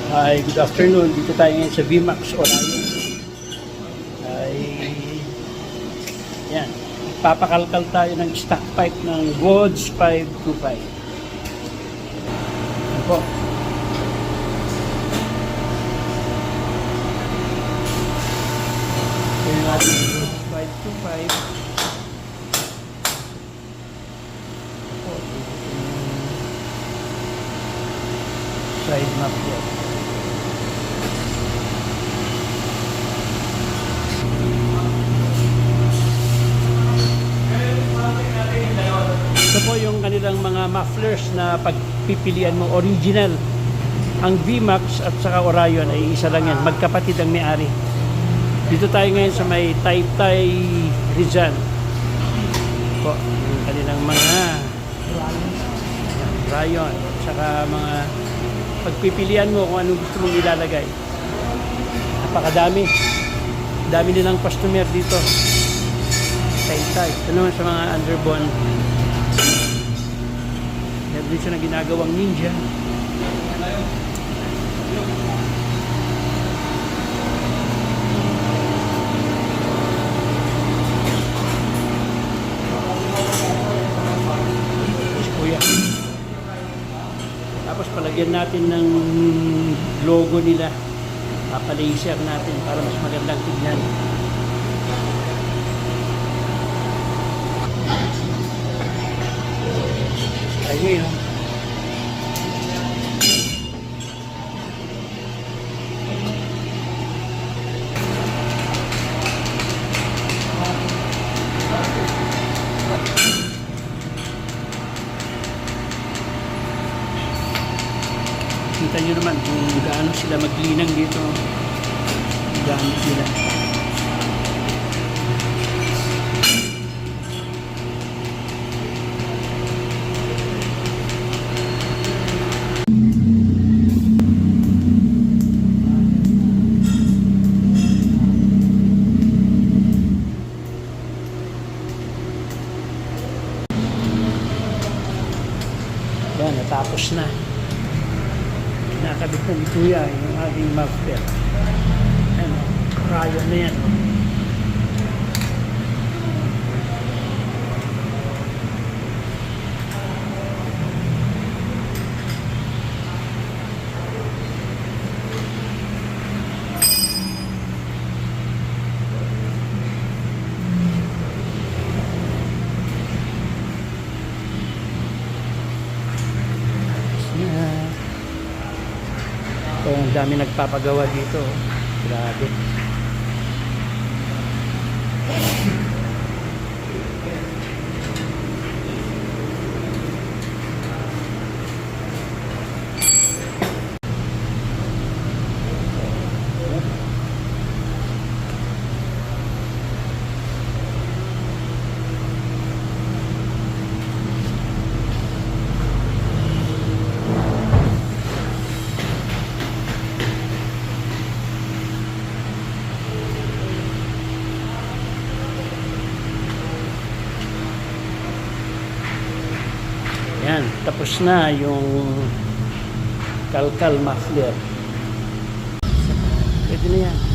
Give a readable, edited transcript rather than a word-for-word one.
Hi, good afternoon. Dito tayo ngayon sa VMAX Orion. Ay, yan. Papakalkal tayo ng stock pipe ng GODS 525. Yan po. Ito yung ating GODS 525. Ito yung side map yan. Ito po yung kanilang mga mufflers na pagpipilian mo, original. Ang VMAX at saka Orion ay isa lang yan, magkapatid ang may-ari. Dito tayo ngayon sa may Taytay Rizal po, yung kanilang mga Orion at saka mga pagpipilian mo kung anong gusto mong ilalagay. Napakadami, dami nilang customer dito Taytay. Ito naman sa mga underbone, meron siya na ginagawang ninja. Si Kuya. Tapos palagyan natin ng logo nila. Papalaser natin para mas magandang tignan. Ayun yun. Kita nyo naman kung gaano sila maglinang dito gamit nila. Yan, natapos na. Nakabit na ni Kuya yung ating muffler. Ano, Orion na yan. So, ang dami nagpapagawa dito. Grabe. Yan, tapos na yung kalkal muffler. Pwede na yan.